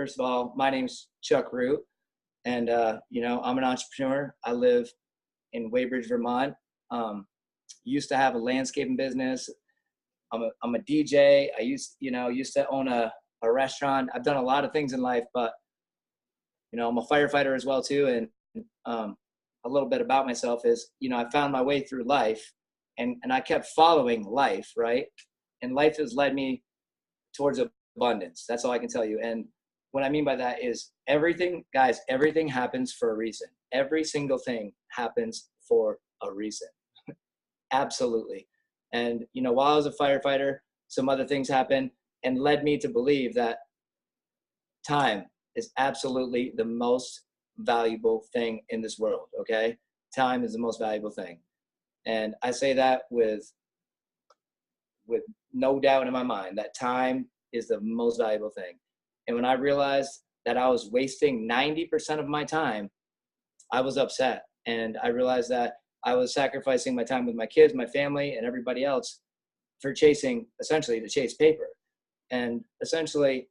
First of all, my name's Chuck Root, and I'm an entrepreneur. I live in Weybridge, Vermont. Used to have a landscaping business. I'm a DJ. I used to own a restaurant. I've done a lot of things in life, but I'm a firefighter as well too. And a little bit about myself is, I found my way through life, and I kept following life, right? And life has led me towards abundance. That's all I can tell you. And what I mean by that is everything, guys, everything happens for a reason. Every single thing happens for a reason. Absolutely. And, while I was a firefighter, some other things happened and led me to believe that time is absolutely the most valuable thing in this world. Okay. Time is the most valuable thing. And I say that with no doubt in my mind that time is the most valuable thing. And when I realized that I was wasting 90% of my time, I was upset. And I realized that I was sacrificing my time with my kids, my family, and everybody else for essentially to chase paper. And essentially,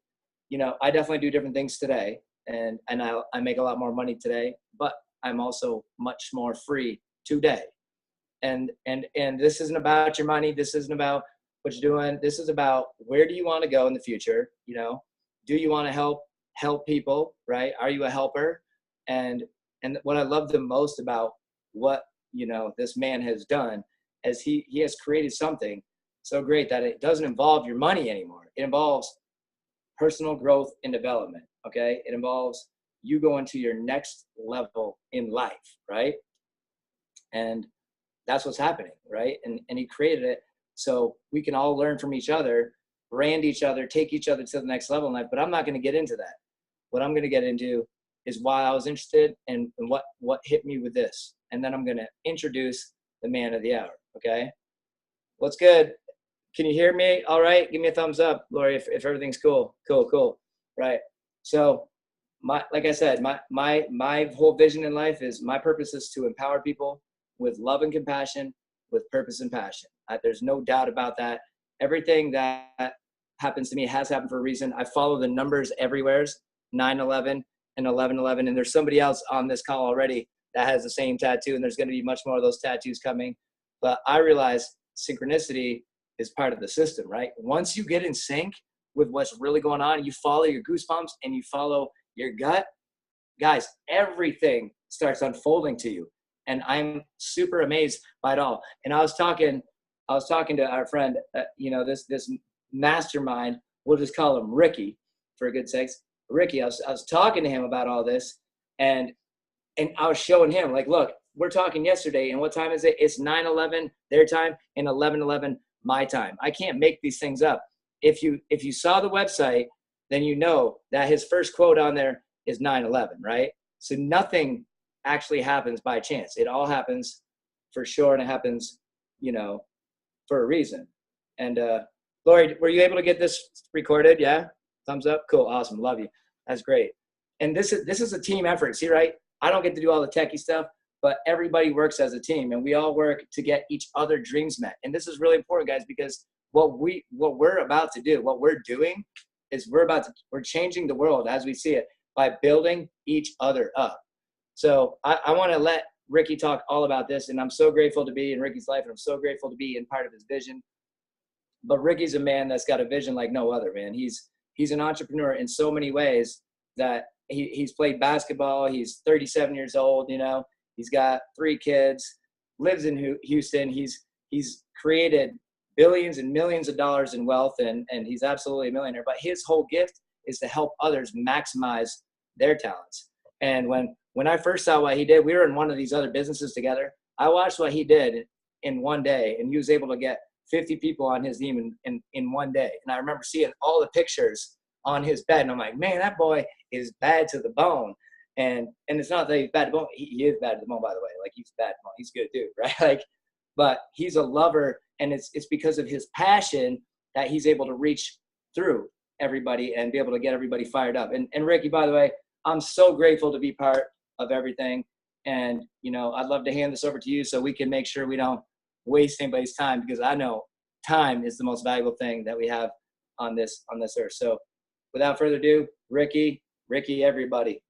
I definitely do different things today. And I make a lot more money today, but I'm also much more free today. And this isn't about your money. This isn't about what you're doing. This is about where do you want to go in the future? Do you want to help people, right? Are you a helper? And what I love the most about what, this man has done is he has created something so great that it doesn't involve your money anymore. It involves personal growth and development. Okay. It involves you going to your next level in life. Right. And that's what's happening. Right. And he created it so we can all learn from each other, brand each other, take each other to the next level in life. But I'm not going to get into that. What I'm going to get into is why I was interested and what hit me with this. And then I'm going to introduce the man of the hour. Okay. What's good? Can you hear me? All right. Give me a thumbs up, Lori, if everything's cool. Cool. Right. So like I said, my whole vision in life is my purpose is to empower people with love and compassion, with purpose and passion. There's no doubt about that. Everything that happens to me has happened for a reason. I follow the numbers everywhere, 9/11 and 11/11. And there's somebody else on this call already that has the same tattoo. And there's going to be much more of those tattoos coming. But I realize synchronicity is part of the system, right? Once you get in sync with what's really going on, you follow your goosebumps and you follow your gut, guys, everything starts unfolding to you. And I'm super amazed by it all. And I was talking to our friend, this mastermind, we'll just call him Ricky for a good sakes. Ricky, I was talking to him about all this, and I was showing him, like, look, we're talking yesterday, and what time is it? It's 9/11 their time and 11/11 my time. I can't make these things up. If you saw the website, then you know that his first quote on there is 9/11, right? So nothing actually happens by chance. It all happens for sure, and it happens, for a reason. And Lori, were you able to get this recorded? Yeah, thumbs up. Cool, awesome, love you. That's great. And this is a team effort. See, right? I don't get to do all the techie stuff, but everybody works as a team, and we all work to get each other dreams met. And this is really important, guys, because what we're about to do, what we're doing, is we're changing the world as we see it by building each other up. So I want to let Ricky talk all about this, and I'm so grateful to be in Ricky's life, and I'm so grateful to be in part of his vision. But Ricky's a man that's got a vision like no other, man. He's an entrepreneur in so many ways that he's played basketball. He's 37 years old, he's got 3 kids, lives in Houston. He's created billions and millions of dollars in wealth, and he's absolutely a millionaire. But his whole gift is to help others maximize their talents. And when I first saw what he did, we were in one of these other businesses together. I watched what he did in one day, and he was able to get 50 people on his team in one day. And I remember seeing all the pictures on his bed, and I'm like, man, that boy is bad to the bone. And it's not that he's bad to the bone. He is bad to the bone, by the way. Like, he's bad to the bone. He's a good dude, right? Like, but he's a lover, and it's because of his passion that he's able to reach through everybody and be able to get everybody fired up. And Ricky, by the way, I'm so grateful to be part of everything. And, I'd love to hand this over to you so we can make sure we don't waste anybody's time, because I know time is the most valuable thing that we have on this earth. So without further ado, Ricky, everybody.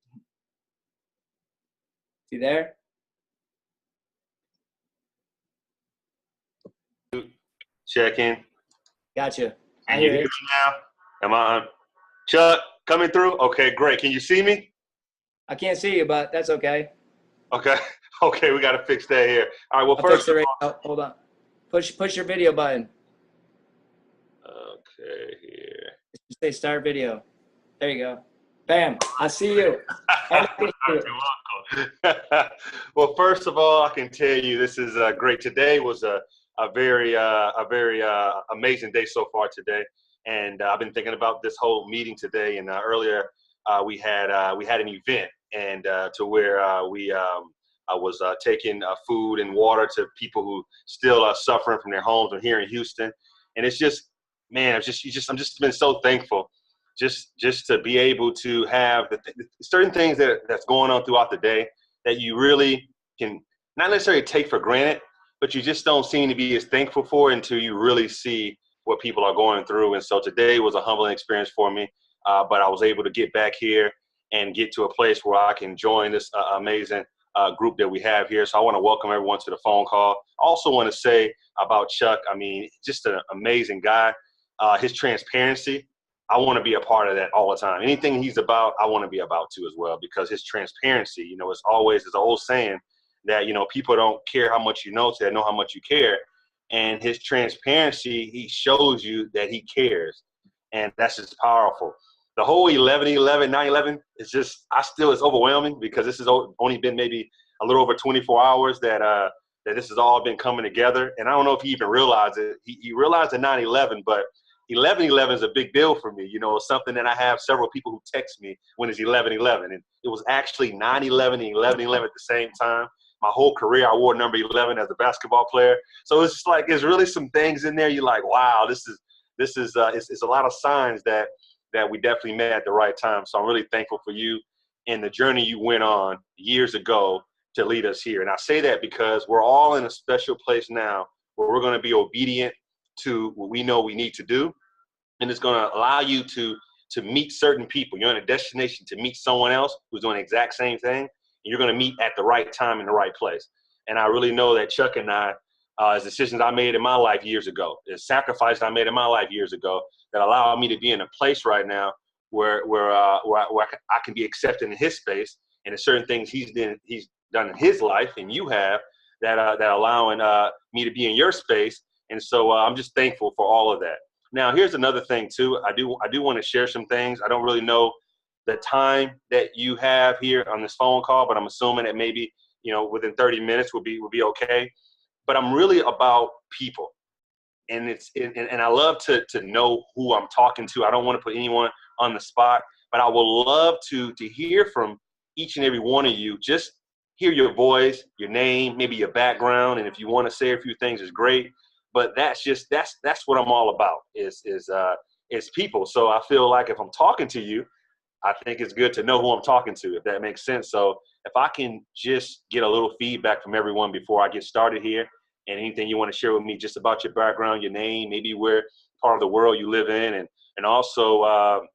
You there? Check in. Gotcha. Can you hear me now? Am I on? Chuck, coming through? Okay, great. Can you see me? I can't see you, but that's okay. Okay. Okay, we got to fix that here. All right, well, I'll first fix it right. Hold on. Push your video button. Okay, here. Say start video. There you go. Bam. I see you. You're welcome. Well, first of all, I can tell you this is great. Today was a very amazing day so far today, and I've been thinking about this whole meeting today. And earlier we had an event, and to where I was taking food and water to people who still are suffering from their homes. And here in Houston, and it's just, man, I'm just been so thankful. Just to be able to have certain things that's going on throughout the day that you really can not necessarily take for granted, but you just don't seem to be as thankful for until you really see what people are going through. And so today was a humbling experience for me, but I was able to get back here and get to a place where I can join this amazing group that we have here. So I want to welcome everyone to the phone call. I also want to say about Chuck, I mean, just an amazing guy. His transparency, I want to be a part of that all the time. Anything he's about, I want to be about too as well, because his transparency, you know, it's always, there's an old saying that, you know, people don't care how much you know, so they know how much you care. And his transparency, he shows you that he cares. And that's just powerful. The whole 11/11, 9/11 is just, it's overwhelming, because this has only been maybe a little over 24 hours that this has all been coming together. And I don't know if he even realized it. He realized the 9/11, but 11/11 is a big deal for me. You know, it's something that I have several people who text me when it's 11/11, and it was actually 9/11 and 11/11 at the same time. My whole career, I wore number 11 as a basketball player. So it's just like, there's really some things in there. You're like, wow, it's a lot of signs that we definitely met at the right time. So I'm really thankful for you and the journey you went on years ago to lead us here. And I say that because we're all in a special place now where we're going to be obedient to what we know we need to do. And it's going to allow you to meet certain people. You're on a destination to meet someone else who's doing the exact same thing. And you're going to meet at the right time in the right place. And I really know that Chuck and I, as decisions I made in my life years ago, the sacrifices I made in my life years ago, that allow me to be in a place right now where I can be accepted in his space, and there's certain things he's done in his life, and you have that allowing me to be in your space. And so I'm just thankful for all of that. Now, here's another thing too. I do want to share some things. I don't really know the time that you have here on this phone call, but I'm assuming that maybe, you know, within 30 minutes will be okay. But I'm really about people. And I love to know who I'm talking to. I don't want to put anyone on the spot, but I would love to hear from each and every one of you. Just hear your voice, your name, maybe your background, and if you want to say a few things, is great. But that's what I'm all about is people. So I feel like if I'm talking to you, I think it's good to know who I'm talking to, if that makes sense. So if I can just get a little feedback from everyone before I get started here, and anything you want to share with me just about your background, your name, maybe where part of the world you live in, and also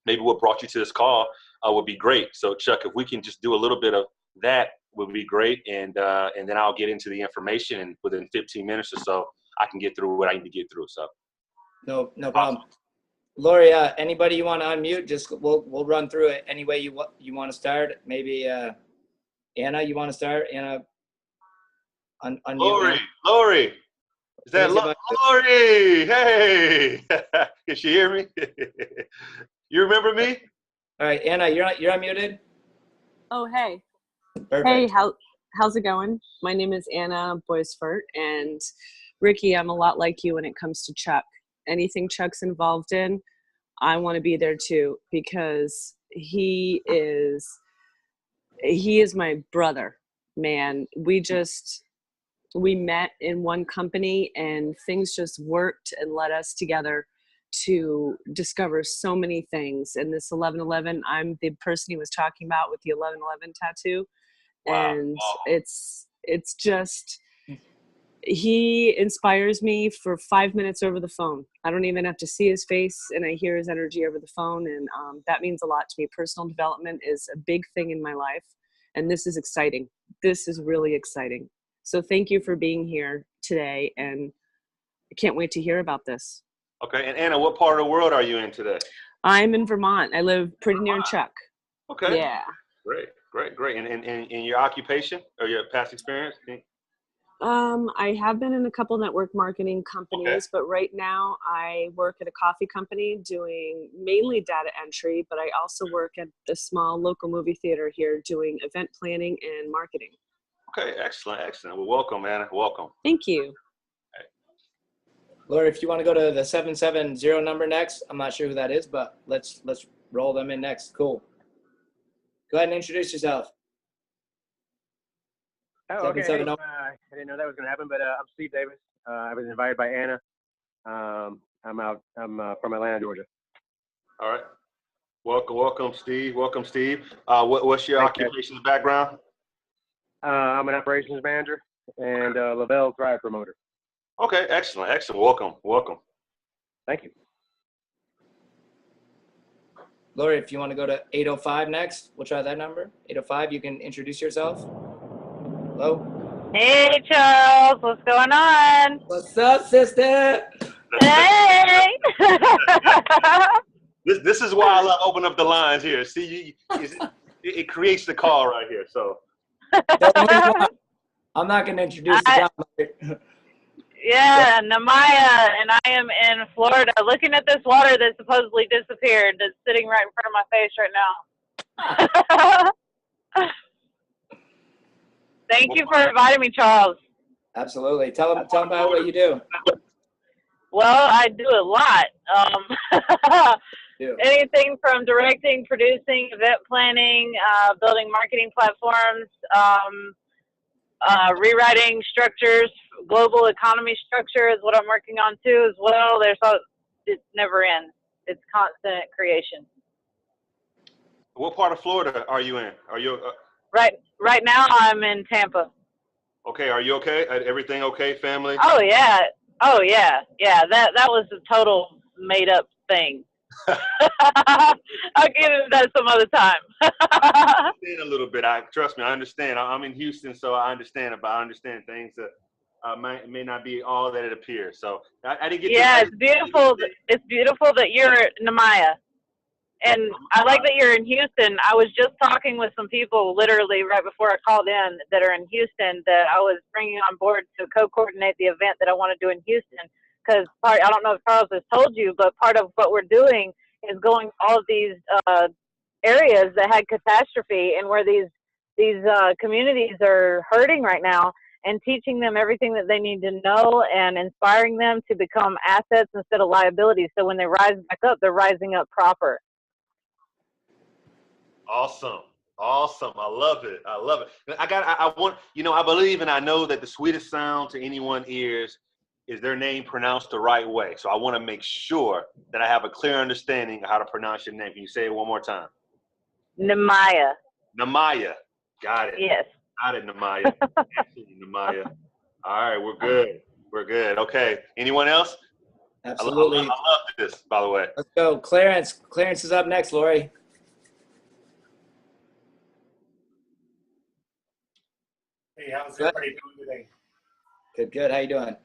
maybe what brought you to this call would be great. So Chuck, if we can just do a little bit of that would be great. And then I'll get into the information, and within 15 minutes or so, I can get through what I need to get through. So No problem. Lori, anybody you want to unmute, just we'll run through it any way you want to start. Maybe Anna, you want to start? Anna, unmute. Lori, is that Lori? Hey, can she hear me? You remember me? All right, Anna, you're unmuted. Oh, hey. Perfect. Hey, how's it going? My name is Anna Boisfort, and Ricky, I'm a lot like you when it comes to Chuck. Anything Chuck's involved in, I want to be there too, because he is my brother, man. We met in one company, and things just worked and led us together to discover so many things. And this 11/11, I'm the person he was talking about with the 11/11 tattoo. Wow. And it's just, he inspires me for 5 minutes over the phone. I don't even have to see his face, and I hear his energy over the phone, and that means a lot to me. Personal development is a big thing in my life, and this is exciting. This is really exciting. So thank you for being here today, and I can't wait to hear about this. Okay, and Anna, what part of the world are you in today? I'm in Vermont. I live pretty near Chuck. Okay. Yeah. Great. And your occupation or your past experience? I have been in a couple network marketing companies, but right now I work at a coffee company doing mainly data entry, but I also work at the small local movie theater here doing event planning and marketing. Okay, excellent. Well, welcome, Anna. Welcome. Thank you. Laura, if you want to go to the 770 number next, I'm not sure who that is, but let's roll them in next. Cool. Go ahead and introduce yourself. Oh, okay. Hey, I didn't know that was going to happen, but I'm Steve Davis. I was invited by Anna. I'm from Atlanta, Georgia. All right. Welcome, Steve. What's your occupation and background? I'm an operations manager and Lavelle Drive promoter. Okay, excellent. Welcome. Thank you. Lori, if you want to go to 805 next, we'll try that number. 805, you can introduce yourself. Hello? Hey, Charles. What's going on? What's up, sister? Hey! This is why I love open up the lines here. See, it creates the call right here. So I'm not going to introduce the job. Yeah, Namaya, and I am in Florida looking at this water that supposedly disappeared that's sitting right in front of my face right now. Thank you for inviting me, Charles. Absolutely. Tell them about what you do. Well, I do a lot. Anything from directing, producing, event planning, building marketing platforms, rewriting structures, global economy structure is what I'm working on too as well. It never ends. It's constant creation. What part of Florida are you in? Are you Right now I'm in Tampa. Okay, are you okay? Everything okay, family? Oh yeah. That was a total made up thing. I'll get into that some other time. I understand a little bit. Trust me, I understand. I'm in Houston, so I understand things that may not be all that it appears. So I didn't get. Yeah, it's beautiful. It's beautiful that you're Namaya, and I like that you're in Houston. I was just talking with some people literally right before I called in that are in Houston that I was bringing on board to co-coordinate the event that I want to do in Houston. Because I don't know if Charles has told you, but part of what we're doing is going to all of these areas that had catastrophe and where these communities are hurting right now, and teaching them everything that they need to know and inspiring them to become assets instead of liabilities. So when they rise back up, they're rising up proper. Awesome. I love it. I believe and I know that the sweetest sound to anyone's ears is their name pronounced the right way. So I want to make sure that I have a clear understanding of how to pronounce your name. Can you say it one more time? Namaya. Namaya. Got it. Yes. Got it, Namaya. Absolutely, Namaya. All right, we're good. Okay. Anyone else? Absolutely. I love this, by the way. Let's go. Clarence is up next, Lori. Hey, how's everybody doing today? Good. How you doing?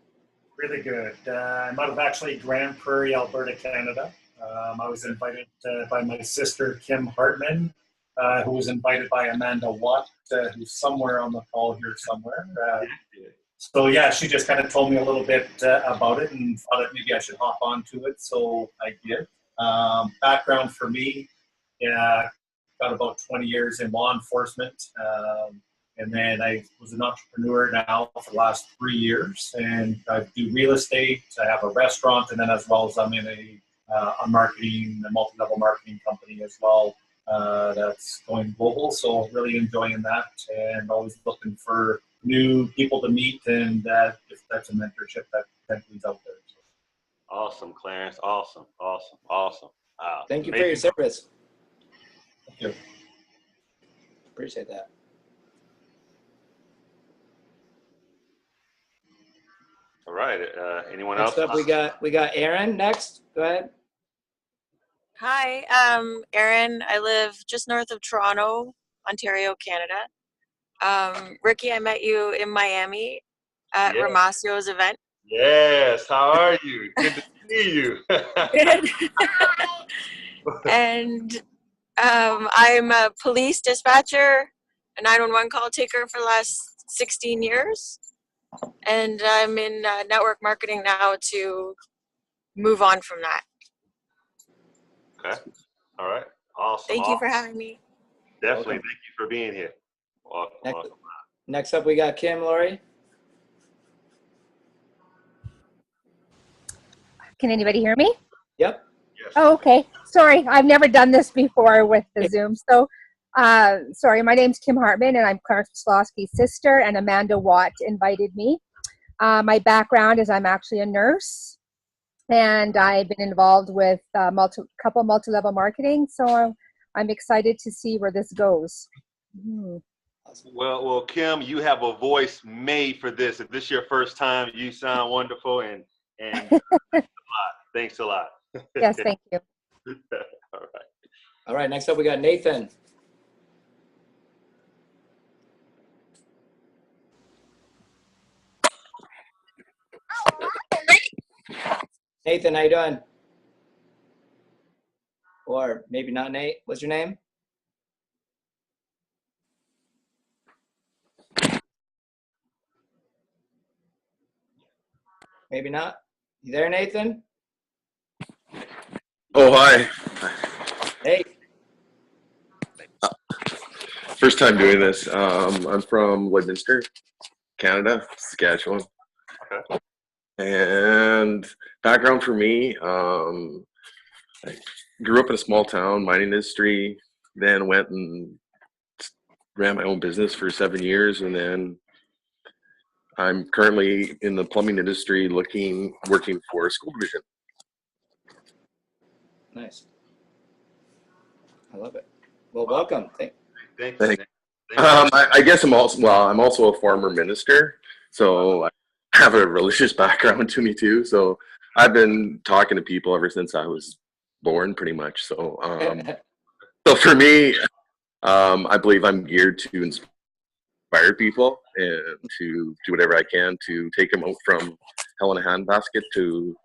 Really good. I'm out of actually Grand Prairie, Alberta, Canada. I was invited by my sister, Kim Hartman, who was invited by Amanda Watt, who's somewhere on the call here somewhere. So yeah, she just kind of told me a little bit about it and thought that maybe I should hop onto it. So I did. Background for me, got about 20 years in law enforcement. And then I was an entrepreneur now for the last 3 years, and I do real estate. I have a restaurant, and then as well as I'm in a multi-level marketing company as well. That's going global, so really enjoying that, and always looking for new people to meet, and if that's a mentorship that potentially is out there. So. Awesome, Clarence. Awesome. Thank you for your service. Thank you. Appreciate that. Anyone Next else? up, we got Aaron next. Go ahead. Hi, Erin. I live just north of Toronto, Ontario, Canada. Ricky, I met you in Miami at Yes. Ramasio's event. Yes. How are you? Good to see you. Good. And I'm a police dispatcher, a 911 call taker for the last 16 years. And I'm in network marketing now to move on from that. Okay. All right. Awesome. Thank you for having me. Definitely. Welcome. Thank you for being here. Welcome. Next up, we got Kim, Lori. Can anybody hear me? Yep. Yes. Oh, okay. Sorry, I've never done this before with the Zoom. So, sorry, my name's Kim Hartman, and I'm Clarence Slosky's sister, and Amanda Watt invited me. My background is I'm actually a nurse, and I've been involved with couple multi-level marketing, so I'm excited to see where this goes. Well, Kim, you have a voice made for this. If this is your first time, you sound wonderful, and thanks a lot. Yes, thank you. All right. All right. Next up, we got Nathan. Nathan, how you doing? Or maybe not Nate. What's your name? Maybe not. You there, Nathan? Oh, hi. Hey. First time doing this. I'm from Lloydminster, Canada, Saskatchewan. Okay. And background for me, I grew up in a small town, mining industry, then went and ran my own business for 7 years, and then I'm currently in the plumbing industry working for a school division. Nice. I love it. Well, welcome. Thank you. Thank you. I guess I'm also a former minister, so I have a religious background to me too. So I've been talking to people ever since I was born, pretty much. So, so for me, I believe I'm geared to inspire people and to do whatever I can to take them out from hell in a handbasket to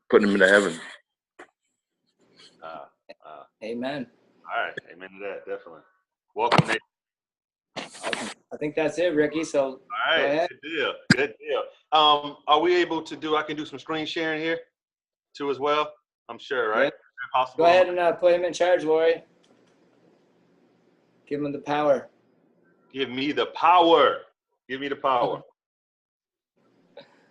putting them into heaven. Amen. All right. Amen to that. Definitely. Welcome, Nate. I think that's it, Ricky. So All right. go ahead. Good deal. Good deal. Are we able to I can do some screen sharing here too as well? I'm sure, right? Yeah. Possible? Go ahead and put him in charge, Lori. Give him the power. Give me the power. Give me the power.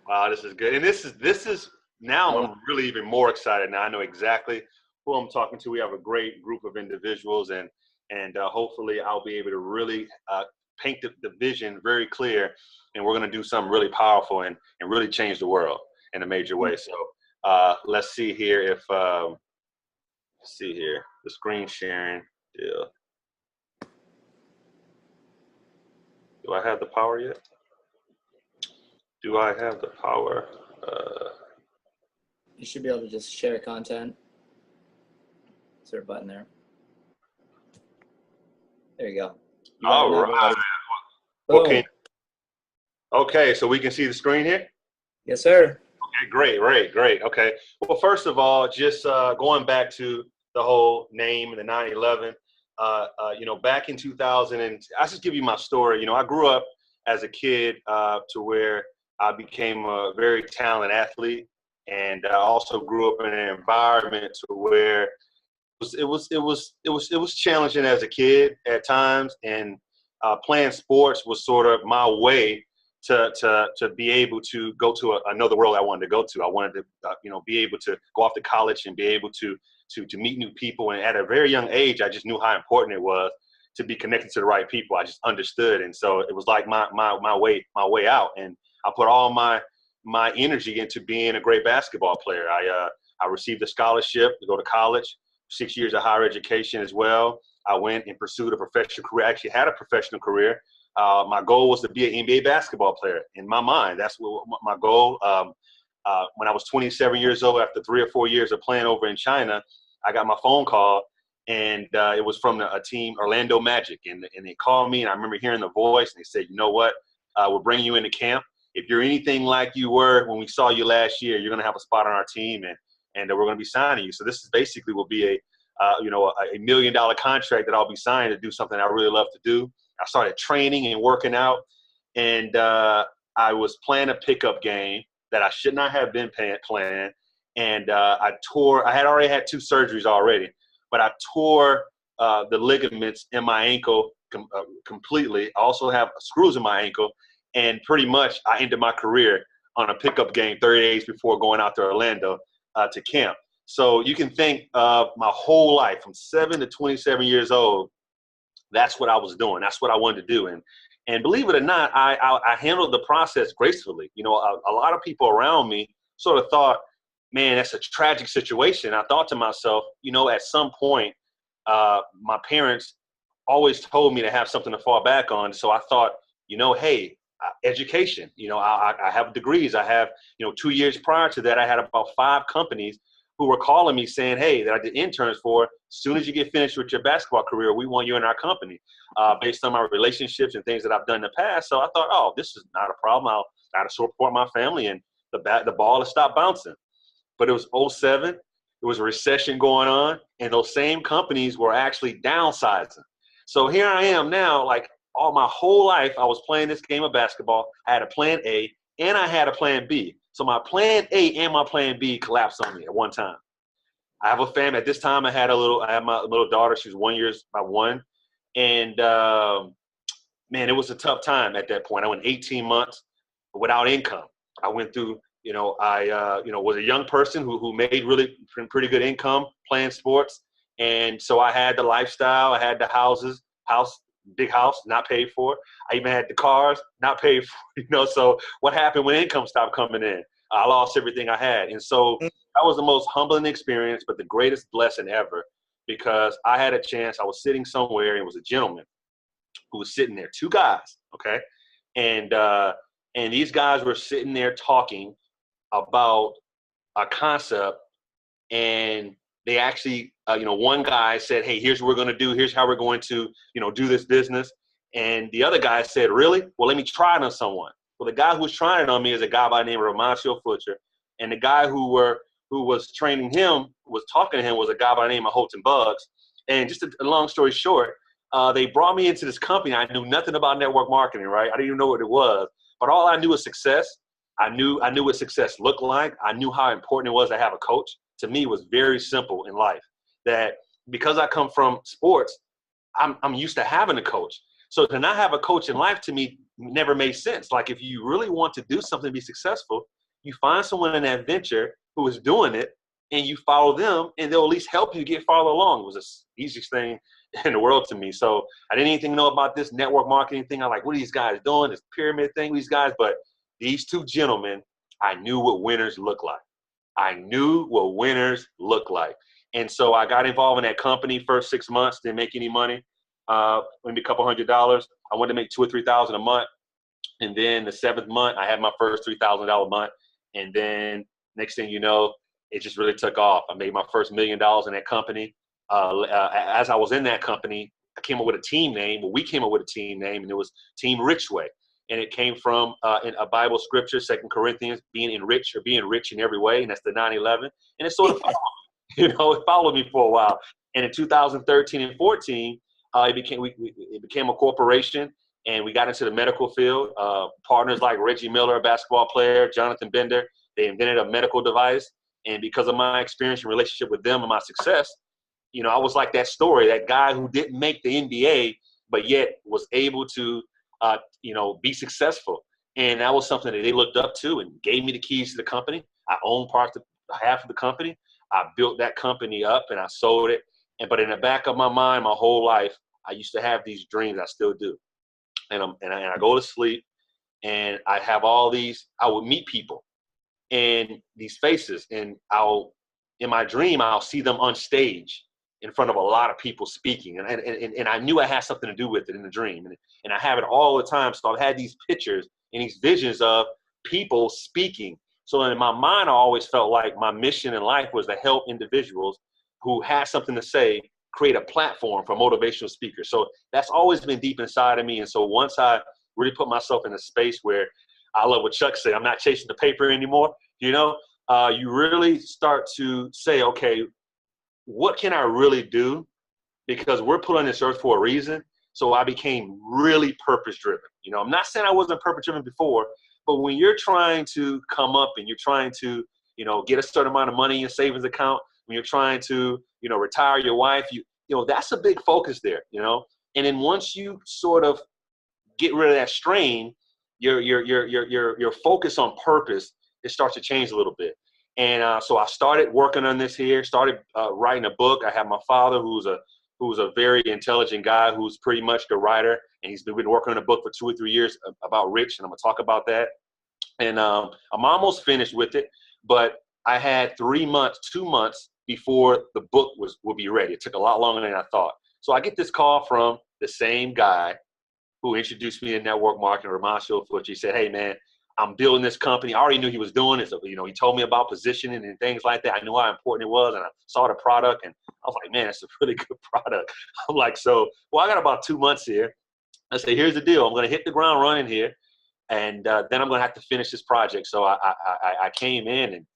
Wow, this is good. And this is now I'm really even more excited. Now I know exactly who I'm talking to. We have a great group of individuals, and hopefully I'll be able to really paint the vision very clear, and we're going to do something really powerful and really change the world in a major way. So let's see here if let's see here the screen sharing deal. Do I have the power yet? Do I have the power? You should be able to just share content. Is there a button there? There you go. All right. Boom. Okay, so we can see the screen here? Yes, sir. Okay, great. Okay. Well, first of all, just going back to the whole name and the 9/11, back in 2000, and I'll just give you my story. I grew up as a kid to where I became a very talented athlete, and I also grew up in an environment to where it was challenging as a kid at times, and playing sports was sort of my way to be able to go to another world I wanted to go to. I wanted to be able to go off to college and be able to meet new people. And at a very young age, I just knew how important it was to be connected to the right people. I just understood, and so it was like my way out. And I put all my energy into being a great basketball player. I received a scholarship to go to college, 6 years of higher education as well. I went and pursued a professional career. I actually had a professional career. My goal was to be an NBA basketball player. In my mind, that's what my goal. when I was 27 years old, after 3 or 4 years of playing over in China, I got my phone call, and it was from a team, Orlando Magic, and they called me, and I remember hearing the voice, and they said, you know what, we're bringing you into camp. If you're anything like you were when we saw you last year, you're going to have a spot on our team, and we're going to be signing you. So this is basically will be a $1 million contract that I'll be signing to do something I really love to do. I started training and working out, and I was playing a pickup game that I should not have been playing, and I had already had 2 surgeries already, but I tore the ligaments in my ankle completely. I also have screws in my ankle, and pretty much I ended my career on a pickup game 30 days before going out to Orlando to camp. So you can think of my whole life from 7 to 27 years old. That's what I was doing. That's what I wanted to do. And believe it or not, I handled the process gracefully. You know, a lot of people around me sort of thought, man, that's a tragic situation. I thought to myself, you know, at some point, my parents always told me to have something to fall back on. So I thought, you know, hey, education, you know, I have degrees. I have, 2 years prior to that, I had about 5 companies who were calling me saying, hey, that I did interns for, as soon as you get finished with your basketball career, we want you in our company, based on my relationships and things that I've done in the past. So I thought, oh, this is not a problem. I'll try to support my family, and the ball has stopped bouncing. But it was 2007. There was a recession going on, and those same companies were actually downsizing. So here I am now, like all my whole life, I was playing this game of basketball. I had a plan A and I had a plan B. So my plan A and my plan B collapsed on me at one time. I have a family. At this time, I had my little daughter. She was 1 year, about 1. And man, it was a tough time at that point. I went 18 months without income. I went through, I was a young person who made really pretty good income playing sports. And so I had the lifestyle, I had the big house, not paid for. I even had the cars, not paid for, so what happened when income stopped coming in? I lost everything I had. And so that was the most humbling experience, but the greatest blessing ever, because I had a chance. I was sitting somewhere, and it was a gentleman who was sitting there, 2 guys, okay? And these guys were sitting there talking about a concept, and they actually, one guy said, hey, here's what we're going to do. Here's how we're going to, do this business. And the other guy said, really? Well, let me try it on someone. Well, the guy who was trying it on me is a guy by the name of Romancio Futcher. And the guy who was training him, was talking to him, was a guy by the name of Holton Buggs. And just a long story short, they brought me into this company. I knew nothing about network marketing, right? I didn't even know what it was. But all I knew was success. I knew what success looked like. I knew how important it was to have a coach. To me, it was very simple in life, that because I come from sports, I'm used to having a coach. So to not have a coach in life, to me, never made sense. Like, if you really want to do something to be successful, you find someone in that venture who is doing it, and you follow them, and they'll at least help you get farther along. It was the easiest thing in the world to me. So I didn't even know about this network marketing thing. I'm like, what are these guys doing? This pyramid thing, these guys. But these 2 gentlemen, I knew what winners look like. I knew what winners look like. And so I got involved in that company. First 6 months, didn't make any money, maybe a couple $100. I wanted to make $2,000 or $3,000 a month. And then the 7th month, I had my first $3,000 month. And then next thing you know, it just really took off. I made my first $1 million in that company. As I was in that company, I came up with a team name. Well, we came up with a team name, and it was Team RICHWAY. And it came from in a Bible scripture, 2 Corinthians, being enriched or being rich in every way. And that's the 9/11. And it sort of followed, it followed me for a while. And in 2013 and 14, it became a corporation, and we got into the medical field. Partners like Reggie Miller, a basketball player, Jonathan Bender, they invented a medical device. And because of my experience and relationship with them and my success, I was like that story, that guy who didn't make the NBA, but yet was able to be successful. And that was something that they looked up to and gave me the keys to the company. I own half of the company. I built that company up, and I sold it. But in the back of my mind, my whole life, I used to have these dreams. I still do. And I go to sleep, and I have all these, I would meet people and these faces, and in my dream, I'll see them on stage in front of a lot of people speaking. And I knew I had something to do with it in the dream. And I have it all the time. So I've had these pictures and these visions of people speaking So in my mind, I always felt like my mission in life was to help individuals who had something to say create a platform for motivational speakers. So that's always been deep inside of me. And so once I really put myself in a space where I love what Chuck said, I'm not chasing the paper anymore, you know, you really start to say, okay, what can I really do? Because we're put on this earth for a reason. So I became really purpose driven. You know, I'm not saying I wasn't purpose driven before, but when you're trying to come up and you're trying to, you know, get a certain amount of money in your savings account, when you're trying to, you know, retire your wife, you know, that's a big focus there, you know. And then once you sort of get rid of that strain, your focus on purpose, it starts to change a little bit. And so I started working on this here, started writing a book. I have my father who's a very intelligent guy who's pretty much the writer, and he's been working on a book for 2 or 3 years about Rich, and I'm gonna talk about that. And I'm almost finished with it, but I had 2 months before the book will be ready. It took a lot longer than I thought. So I get this call from the same guy who introduced me to network marketing, Ramasho Fuji. He said, hey man, I'm building this company. I already knew he was doing it. So, you know, he told me about positioning and things like that. I knew how important it was, and I saw the product, and I was like, man, it's a really good product. I'm like, so, well, I got about 2 months here. I said, here's the deal. I'm going to hit the ground running here, and then I'm going to have to finish this project. So I came in, and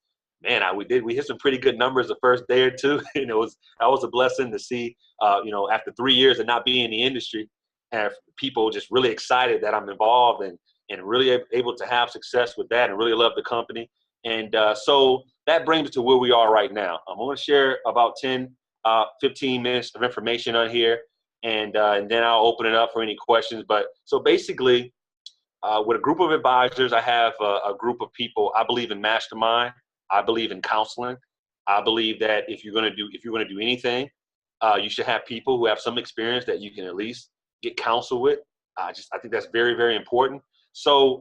man, we hit some pretty good numbers the first day or two. And that was a blessing to see, you know, after 3 years of not being in the industry, and people just really excited that I'm involved and really able to have success with that and really love the company. And so that brings us to where we are right now. I'm going to share about 10, 15 minutes of information on here, and then I'll open it up for any questions. But so basically, with a group of advisors, I have a group of people. I believe in mastermind. I believe in counseling. I believe that if you're going to do anything, you should have people who have some experience that you can at least get counsel with. I think that's very, very important. So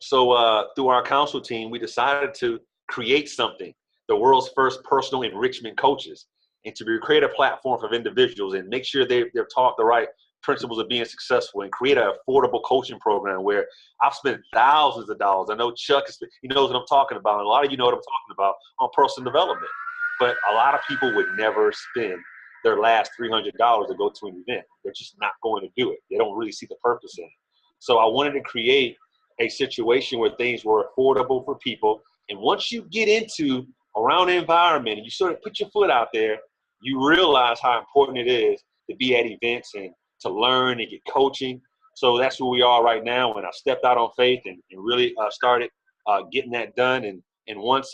through our counsel team, we decided to create something, the world's first personal enrichment coaches, and to create a platform for individuals and make sure they're taught the right principles of being successful, and create an affordable coaching program where I've spent thousands of dollars. I know Chuck, he knows what I'm talking about, and a lot of you know what I'm talking about on personal development. But a lot of people would never spend their last $300 to go to an event. They're just not going to do it. They don't really see the purpose in it. So I wanted to create a situation where things were affordable for people. And once you get into around the environment and you sort of put your foot out there, you realize how important it is to be at events and to learn and get coaching. So that's where we are right now. And I stepped out on faith and really started getting that done. And once,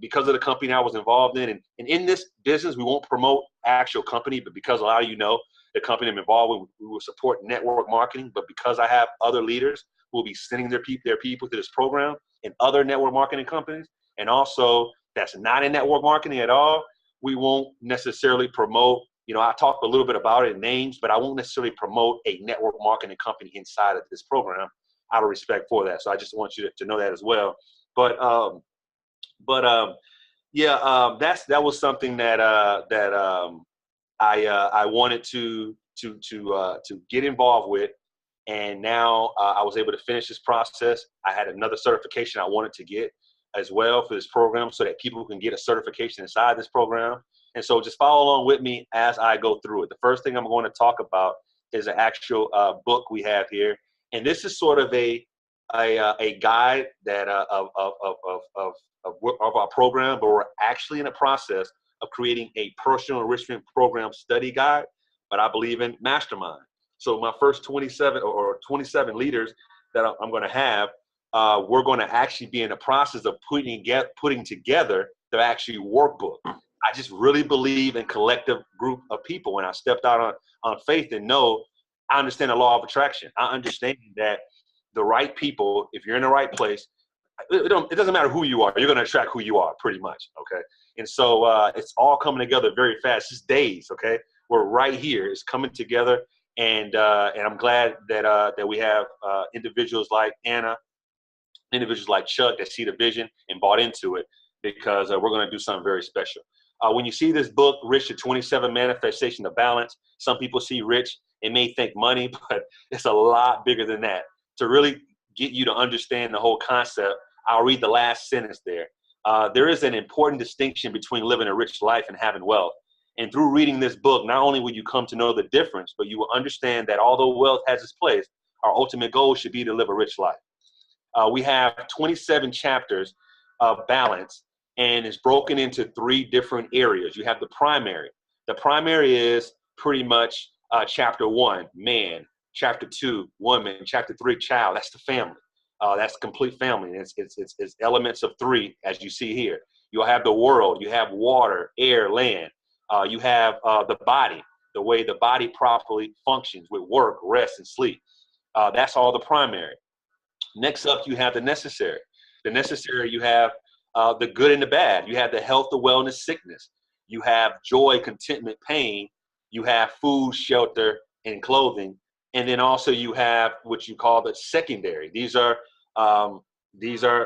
because of the company I was involved in, and in this business, we won't promote actual company, but because a lot of you know the company I'm involved with, we will support network marketing. But because I have other leaders who will be sending their people to this program and other network marketing companies, and also that's not in network marketing at all, we won't necessarily promote. You know, I talked a little bit about it in names, but I won't necessarily promote a network marketing company inside of this program out of respect for that. So I just want you to know that as well. But that was something that I wanted to get involved with, and now I was able to finish this process. I had another certification I wanted to get as well for this program, so that people can get a certification inside this program. And so just follow along with me as I go through it. The first thing I'm going to talk about is an actual book we have here, and this is sort of a guide that of our program, but we're actually in the process of creating a personal enrichment program study guide. But I believe in mastermind. So my first 27 leaders that I'm going to have, we're going to actually be in the process of putting together the actual workbook. I just really believe in collective group of people. When I stepped out on faith and know, I understand the law of attraction. I understand that the right people, if you're in the right place, it doesn't matter who you are, you're going to attract who you are pretty much. Okay. And so it's all coming together very fast. It's just days. Okay. We're right here. It's coming together. And I'm glad that we have individuals like Anna, individuals like Chuck that see the vision and bought into it, because we're going to do something very special. When you see this book, Rich, the 27 Manifestation of Balance, some people see rich and may think money, but it's a lot bigger than that. To really get you to understand the whole concept I'll read the last sentence there. There is an important distinction between living a rich life and having wealth. And through reading this book, not only will you come to know the difference, but you will understand that although wealth has its place, our ultimate goal should be to live a rich life. We have 27 chapters of balance, and it's broken into 3 different areas. You have the primary. The primary is pretty much chapter 1, man. Chapter 2, woman. Chapter 3, child. That's the family. That's complete family. It's elements of 3, as you see here. You'll have the world. You have water, air, land. You have the body, the way the body properly functions with work, rest, and sleep. That's all the primary. Next up, you have the necessary. The necessary, you have the good and the bad. You have the health, the wellness, sickness. You have joy, contentment, pain. You have food, shelter, and clothing. And then also you have what you call the secondary. These are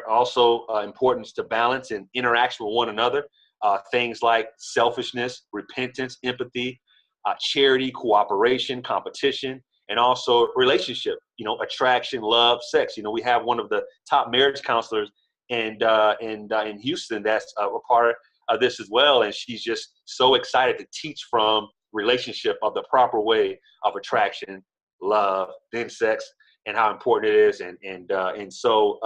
also importance to balance and interaction with one another. Things like selfishness, repentance, empathy, charity, cooperation, competition, and also relationship, attraction, love, sex. We have one of the top marriage counselors in Houston that's a part of this as well. And she's just so excited to teach from relationship of the proper way of attraction, love, then sex, and how important it is. And so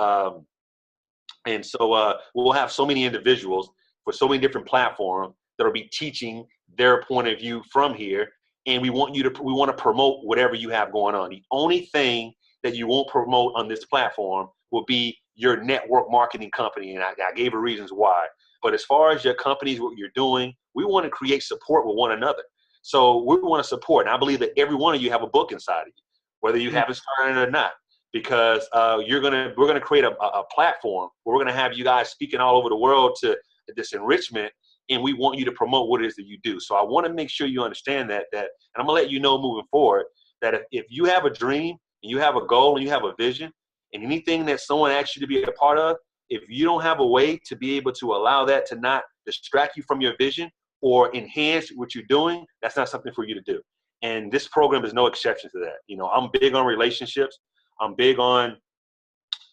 we'll have so many individuals for so many different platforms that will be teaching their point of view from here. And we want to promote whatever you have going on. The only thing that you won't promote on this platform will be your network marketing company. And I gave you reasons why. But as far as your companies, what you're doing, we want to create support with one another. So we want to support. And I believe that every one of you have a book inside of you, whether you haven't started it or not, because we're going to create a platform where we're going to have you guys speaking all over the world to this enrichment. And we want you to promote what it is that you do. So I want to make sure you understand that, and I'm gonna let you know moving forward that if you have a dream and you have a goal and you have a vision and anything that someone asks you to be a part of, if you don't have a way to be able to allow that to not distract you from your vision or enhance what you're doing, that's not something for you to do. And this program is no exception to that. I'm big on relationships. I'm big on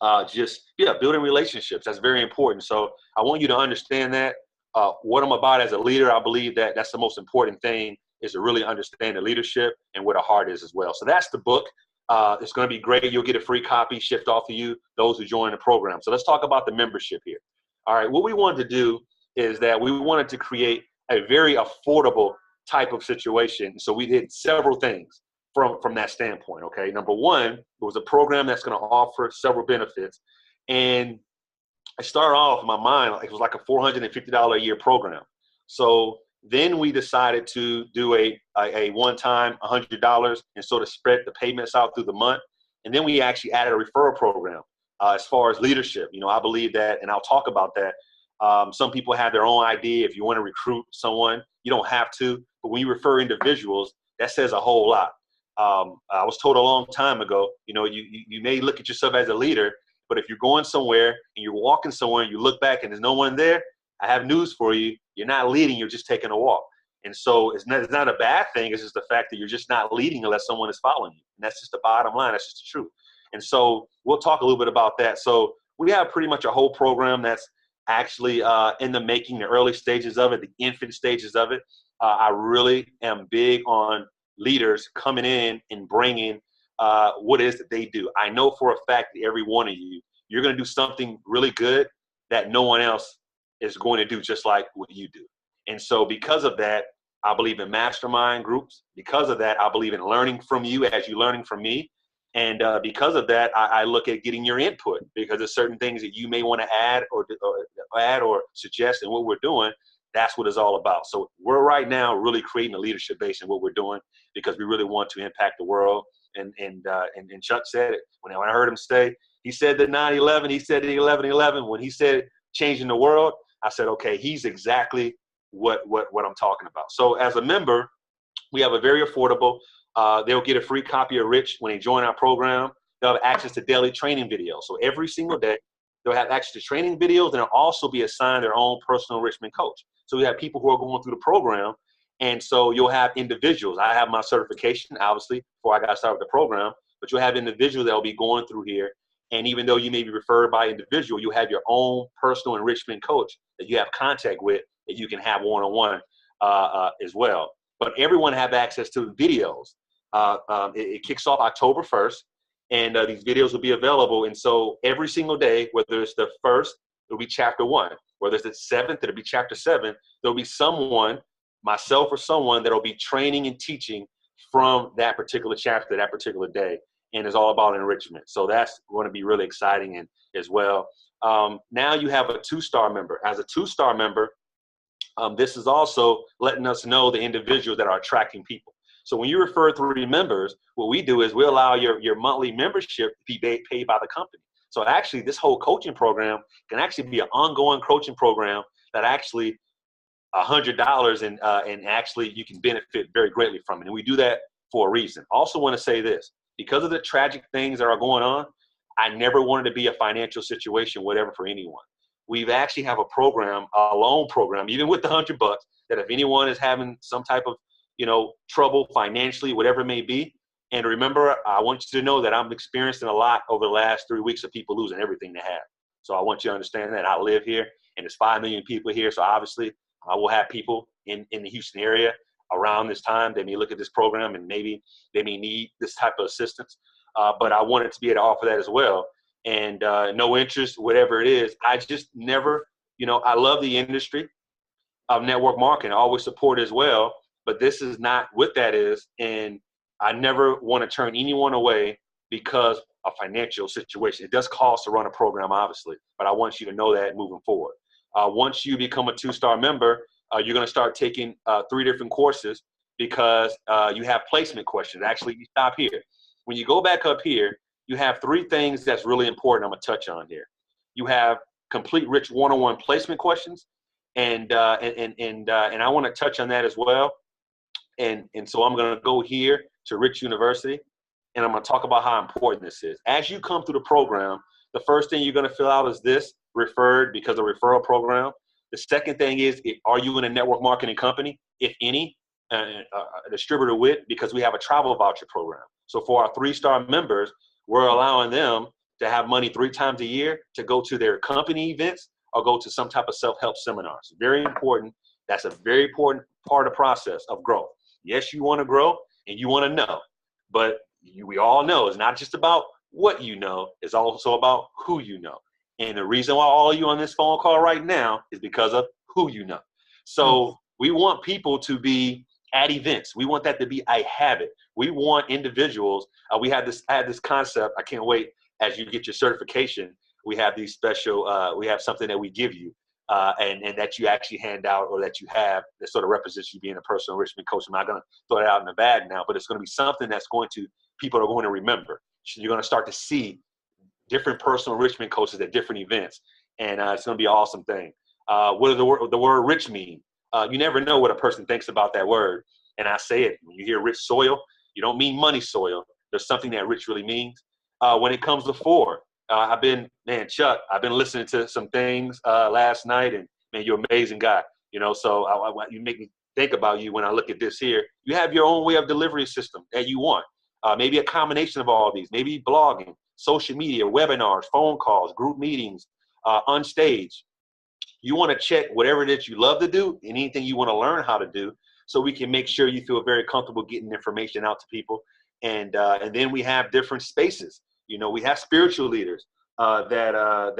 building relationships. That's very important. So I want you to understand that. What I'm about as a leader, I believe that that's the most important thing, is to really understand the leadership and where the heart is as well. So that's the book. It's going to be great. You'll get a free copy shipped off to you, those who join the program. So let's talk about the membership here. All right. What we wanted to do is that we wanted to create a very affordable type of situation. So we did several things from that standpoint. Okay. Number one, it was a program that's going to offer several benefits. And I started off in my mind, it was like a $450 a year program. So then we decided to do a one-time $100 and sort of spread the payments out through the month. And then we actually added a referral program as far as leadership. I believe that, and I'll talk about that. Some people have their own idea. If you want to recruit someone, you don't have to. But when you refer individuals, that says a whole lot. I was told a long time ago, you may look at yourself as a leader, but if you're going somewhere and you're walking somewhere and you look back and there's no one there, I have news for you. You're not leading, you're just taking a walk. And so it's not a bad thing. It's just the fact that you're just not leading unless someone is following you. And that's just the bottom line. That's just the truth. And so we'll talk a little bit about that. So we have pretty much a whole program that's actually in the making, the early stages of it, the infant stages of it. I really am big on leaders coming in and bringing what it is that they do. I know for a fact that every one of you, you're going to do something really good that no one else is going to do just like what you do. And so because of that, I believe in mastermind groups. Because of that, I believe in learning from you as you're learning from me. And because of that, I look at getting your input, because there's certain things that you may want to add or suggest in what we're doing. That's what it's all about. So we're right now really creating a leadership base in what we're doing, because we really want to impact the world. And Chuck said it when I heard him say, he said the 9/11, he said the 11/11. When he said changing the world, I said, okay, he's exactly what I'm talking about. So as a member, we have a very affordable. They'll get a free copy of Rich when they join our program. They'll have access to daily training videos. So every single day, they'll have access to training videos, and they'll also be assigned their own personal enrichment coach. So we have people who are going through the program. And so you'll have individuals. I have my certification, obviously, before I got started with the program, but you'll have individuals that will be going through here. And even though you may be referred by individual, you have your own personal enrichment coach that you have contact with that you can have one-on-one as well. But everyone have access to videos. It kicks off October 1st, and these videos will be available. And so every single day, whether it's the 1st, it'll be chapter 1. Whether it's the 7th, it'll be chapter 7. There'll be someone, myself or someone, that'll be training and teaching from that particular chapter, that particular day. And it's all about enrichment. So that's going to be really exciting and as well. Now you have a 2-star member. As a 2-star member, this is also letting us know the individuals that are attracting people. So when you refer 3 members, what we do is we allow your monthly membership to be paid by the company. So actually, this whole coaching program can actually be an ongoing coaching program that actually $100 and actually you can benefit very greatly from it. And we do that for a reason. Also want to say this, because of the tragic things that are going on, I never wanted to be a financial situation, whatever, for anyone. We've actually have a program, a loan program, even with the $100, that if anyone is having some type of, trouble financially, whatever it may be. And remember, I want you to know that I'm experiencing a lot over the last 3 weeks of people losing everything they have. So I want you to understand that I live here and there's 5 million people here. So obviously I will have people in the Houston area around this time. They may look at this program and maybe they may need this type of assistance. But I wanted to be able to offer that as well. And no interest, whatever it is. I just never, I love the industry of network marketing. I always support it as well. But this is not what that is. And I never want to turn anyone away because of financial situation. It does cost to run a program, obviously, but I want you to know that moving forward. Once you become a 2-star member, you're going to start taking 3 different courses because you have placement questions. Actually, you stop here. When you go back up here, you have 3 things that's really important I'm going to touch on here. You have complete rich one-on-one placement questions, and I want to touch on that as well. And so I'm going to go here to Rich University, and I'm going to talk about how important this is. As you come through the program, the first thing you're going to fill out is this, referred, because of the referral program. The second thing is, are you in a network marketing company, if any, a distributor with, because we have a travel voucher program. So for our 3-star members, we're allowing them to have money 3 times a year to go to their company events or go to some type of self-help seminars. Very important. That's a very important part of the process of growth. Yes, you want to grow and you want to know, but we all know it's not just about what you know, it's also about who you know. And the reason why all of you on this phone call right now is because of who you know. So we want people to be at events. We want that to be a habit. We want individuals. I had this concept. I can't wait as you get your certification. We have these special, we have something that we give you. And that you actually hand out or that you have that sort of represents you being a personal enrichment coach. I'm not going to throw it out in the bag now, but it's going to be something that's people are going to remember. So you're going to start to see different personal enrichment coaches at different events. And it's going to be an awesome thing. What does the word rich mean? You never know what a person thinks about that word. And I say it, when you hear rich soil, you don't mean money soil. There's something that rich really means. When it comes to 4, Chuck, I've been listening to some things last night, and man, you're an amazing guy. So you make me think about you when I look at this here. You have your own way of delivery system that you want. Maybe a combination of all of these, maybe blogging, social media, webinars, phone calls, group meetings, on stage. You want to check whatever it is you love to do and anything you want to learn how to do, so we can make sure you feel very comfortable getting information out to people. And then we have different spaces. We have spiritual leaders that are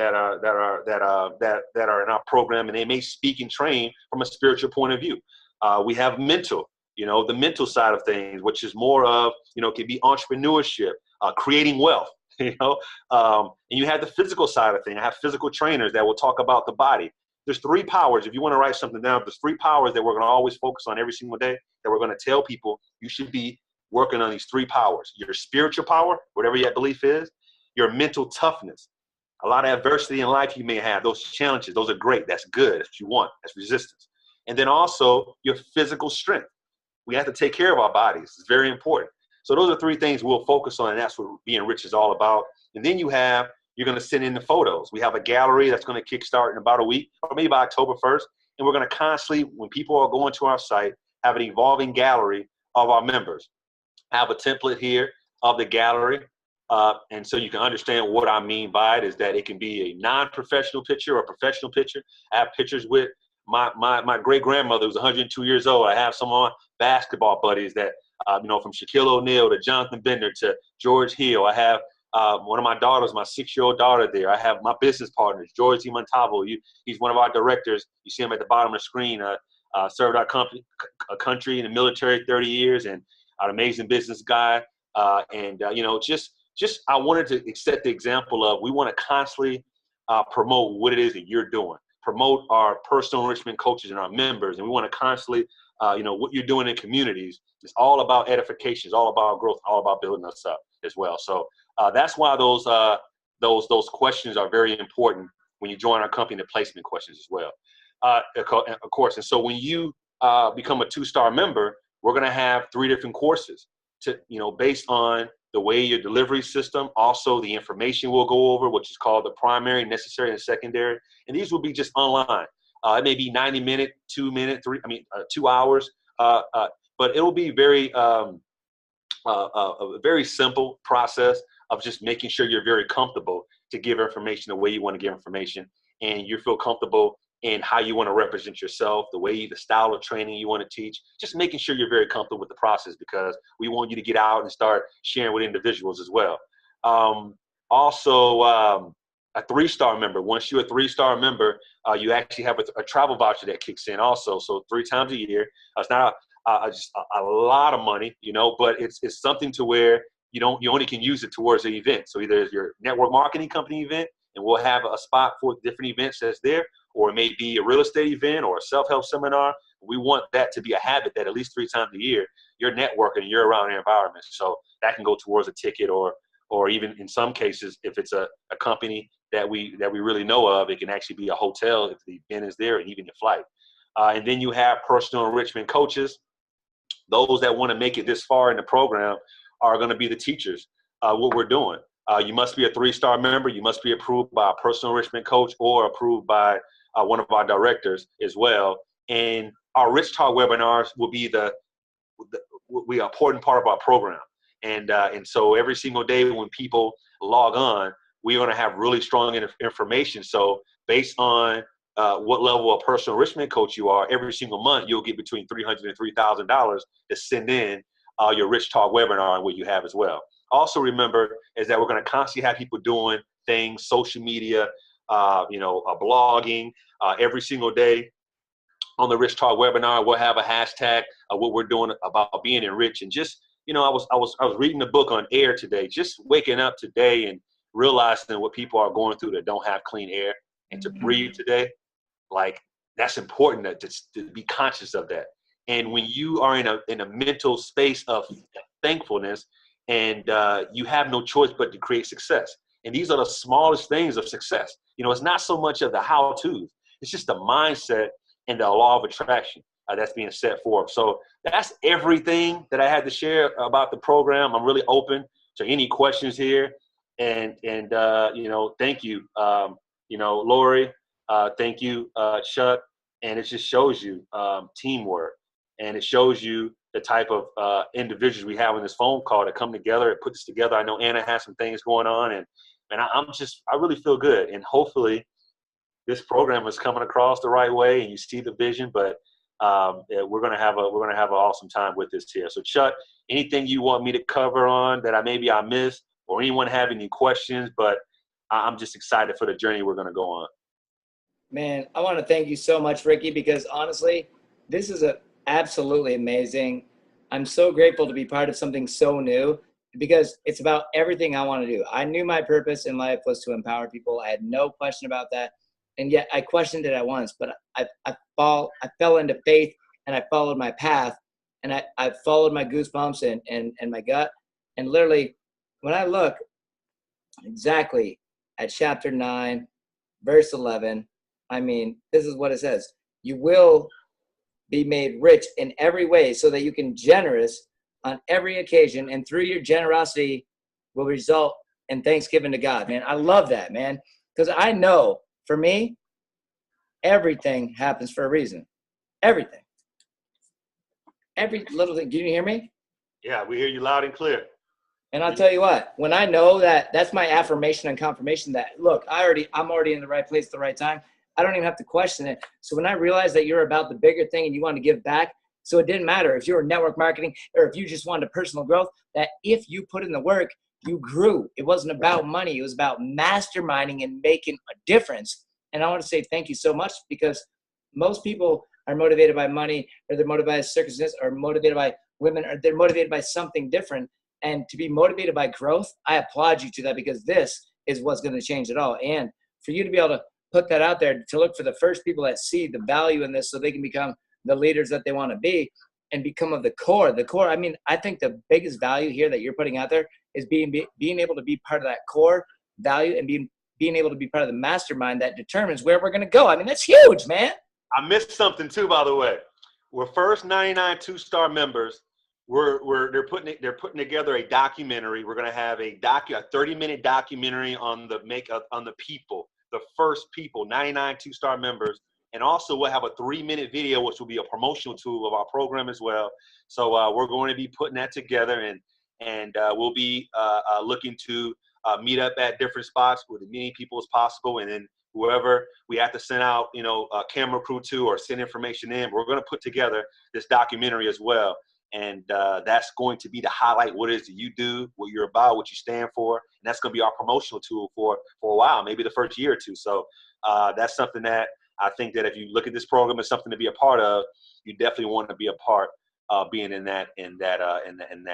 in our program, and they may speak and train from a spiritual point of view. We have mental, the mental side of things, which is more of, could be entrepreneurship, creating wealth, and you have the physical side of things. I have physical trainers that will talk about the body. There's 3 powers. If you want to write something down, there's 3 powers that we're going to always focus on every single day, that we're going to tell people you should be working on these 3 powers. Your spiritual power, whatever your belief is, your mental toughness. A lot of adversity in life you may have, those challenges, those are great. That's good. That's what you want. That's resistance. And then also your physical strength. We have to take care of our bodies. It's very important. So those are 3 things we'll focus on, and that's what being rich is all about. And then you're going to send in the photos. We have a gallery that's going to kickstart in about a week, or maybe by October 1st. And we're going to constantly, when people are going to our site, have an evolving gallery of our members. I have a template here of the gallery. And so you can understand what I mean by it is that it can be a non-professional picture or a professional picture. I have pictures with my great-grandmother who's 102 years old. I have some of my basketball buddies that, from Shaquille O'Neal to Jonathan Bender to George Hill. I have one of my daughters, my 6-year-old daughter there. I have my business partners, George D. Montalvo. He's one of our directors. You see him at the bottom of the screen. Served our country in the military 30 years and an amazing business guy. Just I wanted to set the example of we want to constantly promote what it is that you're doing, promote our personal enrichment coaches and our members, and we want to constantly, what you're doing in communities. It's all about edification, it's all about growth, all about building us up as well. So that's why those questions are very important when you join our company, the placement questions as well. Of course, and so when you become a 2-star member, we're going to have 3 different courses based on the way your delivery system, also the information we'll go over, which is called the primary, necessary, and secondary. And these will be just online. It may be 90-minute, 2 hours, but it will be a very simple process of just making sure you're very comfortable to give information the way you want to give information, and you feel comfortable in how you want to represent yourself, the style of training you want to teach, just making sure you're very comfortable with the process, because we want you to get out and start sharing with individuals as well. Also, a 3-star member. Once you're a 3-star member, you actually have a travel voucher that kicks in also. So 3 times a year. It's not just a lot of money, but it's something to where you only can use it towards the event. So either it's your network marketing company event, and we'll have a spot for different events that's there, or it may be a real estate event or a self-help seminar. We want that to be a habit that at least 3 times a year you're networking, you're around your environment. So that can go towards a ticket, or even in some cases, if it's a company that we really know of, it can actually be a hotel if the event is there, and even your flight. And then you have personal enrichment coaches. Those that want to make it this far in the program are going to be the teachers, what we're doing. You must be a 3-star member. You must be approved by a personal enrichment coach or approved by one of our directors as well. And our Rich Talk webinars will be the important part of our program. And so every single day when people log on, we're going to have really strong information. So based on what level of personal enrichment coach you are, every single month you'll get between $300 and $3,000 to send in your Rich Talk webinar and what you have as well. Also remember is that we're going to constantly have people doing things, social media, blogging every single day. On the Rich Talk webinar, we'll have a hashtag of what we're doing about being enriched. And just, I was reading the book on air today, just waking up today and realizing what people are going through that don't have clean air, and to breathe today, like that's important to be conscious of that. And when you are in a mental space of thankfulness, and you have no choice but to create success. And these are the smallest things of success. It's not so much of the how-tos. It's just the mindset and the law of attraction that's being set forth. So that's everything that I had to share about the program. I'm really open to any questions here. And thank you, Lori. Thank you, Chuck. And it just shows you teamwork. And it shows you the type of individuals we have on this phone call to come together and put this together. I know Anna has some things going on, and I really feel good. And hopefully this program is coming across the right way and you see the vision, but we're going to have an awesome time with this here. So Chuck, anything you want me to cover on that I missed, or anyone have any questions? But I'm just excited for the journey we're going to go on. Man, I want to thank you so much, Ricky, because honestly, this is absolutely amazing. I'm so grateful to be part of something so new, because it's about everything I want to do. I knew my purpose in life was to empower people. I had no question about that. And yet I questioned it at once, but I fell into faith, and I followed my path, and I followed my goosebumps and my gut. And literally, when I look exactly at chapter 9, verse 11, this is what it says. You will be made rich in every way so that you can generous on every occasion, and through your generosity will result in thanksgiving to God. Man, I love that, man, because I know for me, everything happens for a reason. Everything. Every little thing. Do you hear me? Yeah, we hear you loud and clear. And I'll tell you what, when I know that, that's my affirmation and confirmation that, look, I'm already in the right place at the right time. I don't even have to question it. So when I realized that you're about the bigger thing and you want to give back, so it didn't matter if you were network marketing or if you just wanted personal growth, that if you put in the work, you grew. It wasn't about money. It was about masterminding and making a difference. And I want to say thank you so much, because most people are motivated by money, or they're motivated by circumstances, or motivated by women, or they're motivated by something different. And to be motivated by growth, I applaud you to that, because this is what's going to change it all. And for you to be able to put that out there, to look for the first people that see the value in this so they can become the leaders that they want to be and become of the core. The core, I mean, I think the biggest value here that you're putting out there is being able to be part of that core value, and being able to be part of the mastermind that determines where we're going to go. I mean, that's huge, man. I missed something too, by the way. We're first 99 2-star members. They're putting together a documentary. We're going to have a 30-minute documentary on the people, the first people, 99 2-star members. And also we'll have a 3-minute video, which will be a promotional tool of our program as well. So we're going to be putting that together, and we'll be looking to meet up at different spots with as many people as possible. And then whoever we have to send out, a camera crew to, or send information in, we're going to put together this documentary as well. And that's going to be to highlight what it is that you do, what you're about, what you stand for. And that's going to be our promotional tool for a while, maybe the first year or two. So that's something that I think that if you look at this program as something to be a part of, you definitely want to be a part of being in that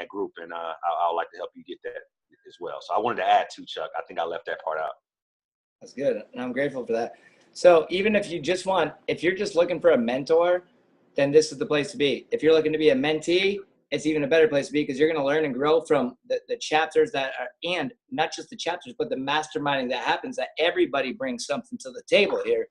group. And I'd like to help you get that as well. So I wanted to add to, Chuck. I think I left that part out. That's good. And I'm grateful for that. So even if you're just looking for a mentor, then this is the place to be. If you're looking to be a mentee, it's even a better place to be, because you're going to learn and grow from the chapters that are, and not just the chapters, but the masterminding that happens, that everybody brings something to the table here.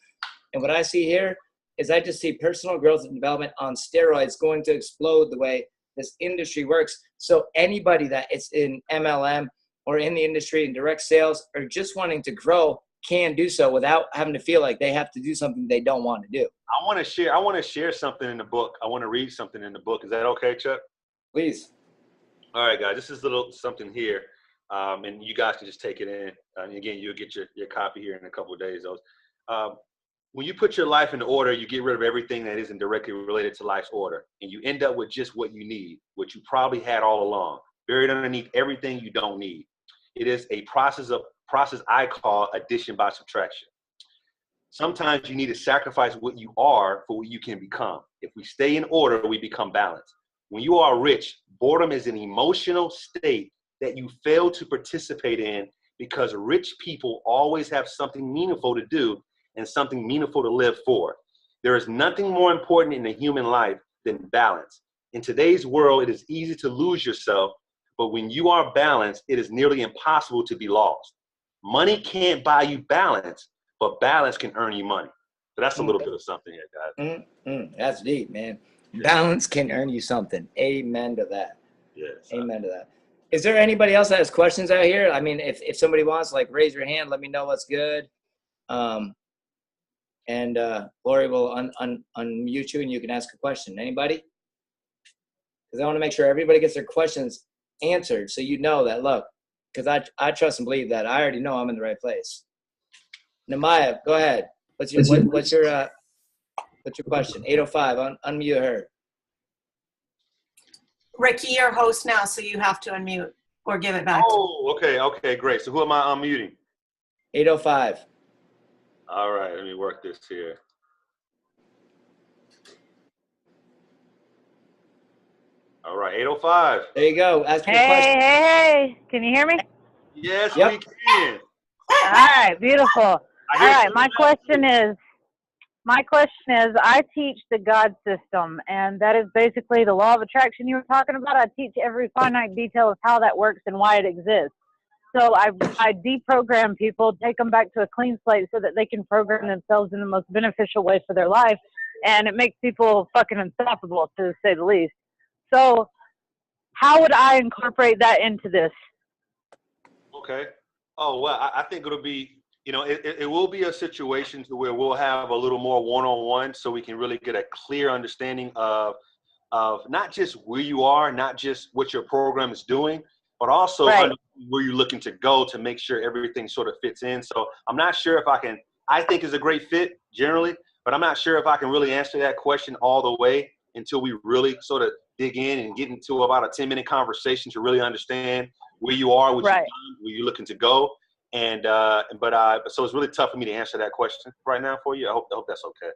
And what I see here is I just see personal growth and development on steroids going to explode the way this industry works. So anybody that is in MLM or in the industry in direct sales or just wanting to grow can do so without having to feel like they have to do something they don't want to do. I want to share something in the book. I want to read something in the book. Is that okay, Chuck? Please. All right, guys. This is a little something here, and you guys can just take it in. And again, you'll get your copy here in a couple of days. When you put your life in order, you get rid of everything that isn't directly related to life's order, and you end up with just what you need, what you probably had all along, buried underneath everything you don't need. It is a process I call addition by subtraction. Sometimes you need to sacrifice what you are for what you can become. If we stay in order, we become balanced. When you are rich, boredom is an emotional state that you fail to participate in, because rich people always have something meaningful to do and something meaningful to live for. There is nothing more important in the human life than balance. In today's world, it is easy to lose yourself, but when you are balanced, it is nearly impossible to be lost. Money can't buy you balance, but balance can earn you money. So that's a little bit of something here, guys. That's deep, man. Balance can earn you something. Amen to that. Yes. Amen to that. Is there anybody else that has questions out here? I mean, if somebody wants, like, raise your hand, let me know what's good. And Lori will unmute you and you can ask a question. Anybody? Because I want to make sure everybody gets their questions answered, so you know that, look, because I trust and believe that I already know I'm in the right place. Namaya, go ahead. What's your question? 805, unmute her. Ricky, you're host now, so you have to unmute or give it back. Oh, okay, great. So who am I unmuting? 805. All right, let me work this here. All right, 805. There you go. Ask your question. Hey, can you hear me? Yes, Yep. we can. All right, beautiful. All right, my question is, I teach the God system, and that is basically the law of attraction you were talking about. I teach every finite detail of how that works and why it exists. So I deprogram people, take them back to a clean slate so that they can program themselves in the most beneficial way for their life. And it makes people fucking unstoppable, to say the least. So how would I incorporate that into this? Okay. Oh, well, I think it'll be, it will be a situation to where we'll have a little more one-on-one, so we can really get a clear understanding of not just where you are, not just what your program is doing, but also Right. where you're looking to go to make sure everything sort of fits in. So I'm not sure if I think it's a great fit generally, but I'm not sure if I can really answer that question all the way until we really sort of dig in and get into about a 10-minute conversation to really understand where you are, what you've done, where you're looking to go. And so it's really tough for me to answer that question right now for you. I hope that's okay.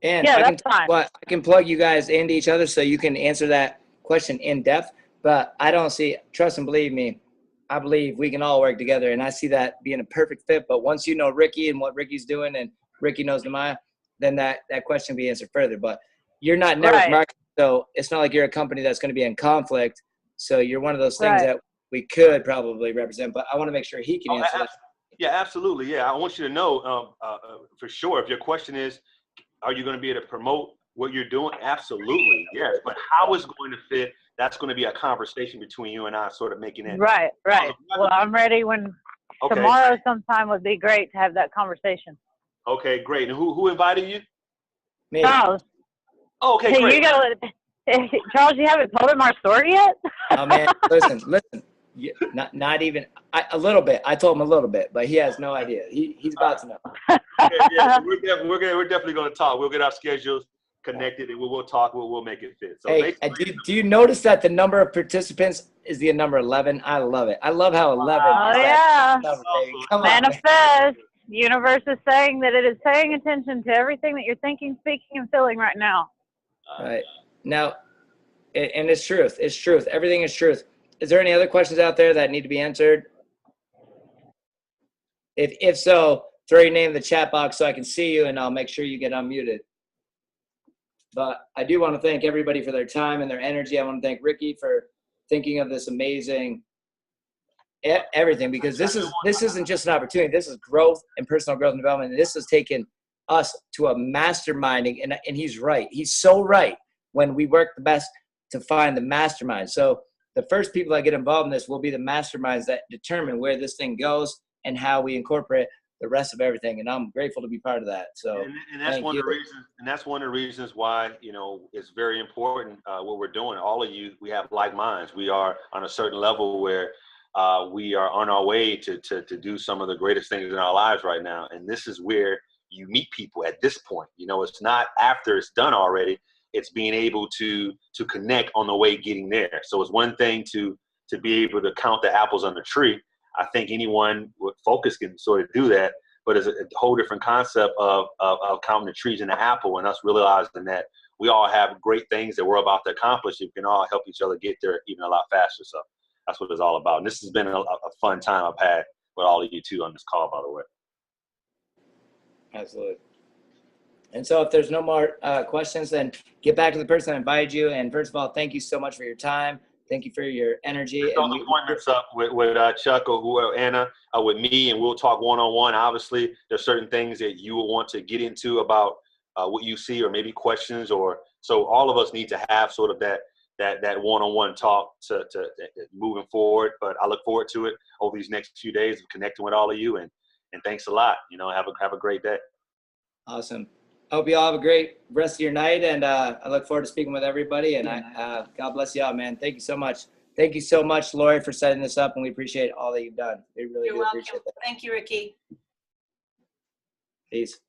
And Yeah, I can that's fine. I can plug you guys into each other so you can answer that question in depth. But I don't see, trust and believe me, I believe we can all work together, and I see that being a perfect fit. But once you know Ricky and what Ricky's doing, and Ricky knows Nemaya, then that question will be answered further. But you're not network marketing, so it's not like you're a company that's going to be in conflict. So you're one of those things that we could probably represent. But I want to make sure he can answer that. Yeah, absolutely. Yeah, I want you to know for sure. If your question is, are you going to be able to promote what you're doing? Absolutely, yes. But how it's going to fit, that's going to be a conversation between you and I, sort of making it. Right. Well, I'm ready when tomorrow sometime would be great to have that conversation. Okay, great. And who invited you? Me. Charles. Oh, okay, Hey, great. Charles, you haven't told him our story yet? Oh man, listen. Not even a little bit. I told him a little bit, but he has no idea. He's about to know. Yeah, we're definitely going to talk. We'll get our schedules connected, and we'll talk. We'll make it fit. So hey, do you notice that the number of participants is the number 11? I love it. I love how 11 Oh, is yeah. that number, baby. Come Manifest. on, Universe is saying that it is paying attention to everything that you're thinking, speaking, and feeling right now. Right. Now, and it's truth. It's truth. Everything is truth. Is there any other questions out there that need to be answered? If so, throw your name in the chat box so I can see you, and I'll make sure you get unmuted. But I do want to thank everybody for their time and their energy. I want to thank Ricky for thinking of this amazing everything, because this isn't just an opportunity. This is growth and personal growth and development. And this has taken us to a masterminding, and he's right. He's so right. When we work the best to find the mastermind. So the first people that get involved in this will be the masterminds that determine where this thing goes and how we incorporate the rest of everything. And I'm grateful to be part of that. So and that's one of the reasons. And that's one of the reasons why it's very important what we're doing. All of you, we have like minds. We are on a certain level where we are on our way to do some of the greatest things in our lives right now. And this is where you meet people at this point. It's not after it's done already. It's being able to connect on the way getting there. So it's one thing to be able to count the apples on the tree. I think anyone with focus can sort of do that, but it's a whole different concept of counting the trees and the apple, and us realizing that we all have great things that we're about to accomplish. We can all help each other get there even a lot faster. So that's what it's all about. And this has been a fun time I've had with all of you too on this call, by the way. Absolutely. And so if there's no more questions, then get back to the person that invited you. And first of all, thank you so much for your time. Thank you for your energy. Set those appointments up with Chuck or Anna, with me, and we'll talk one-on-one. Obviously, there's certain things that you will want to get into about what you see, or maybe questions, so all of us need to have sort of that one-on-one talk to moving forward. But I look forward to it over these next few days of connecting with all of you, and thanks a lot. Have a great day. Awesome. I hope you all have a great rest of your night, and I look forward to speaking with everybody. And God bless you all, man. Thank you so much. Thank you so much, Lori, for setting this up, and we appreciate all that you've done. We really do appreciate that. Thank you, Ricky. Peace.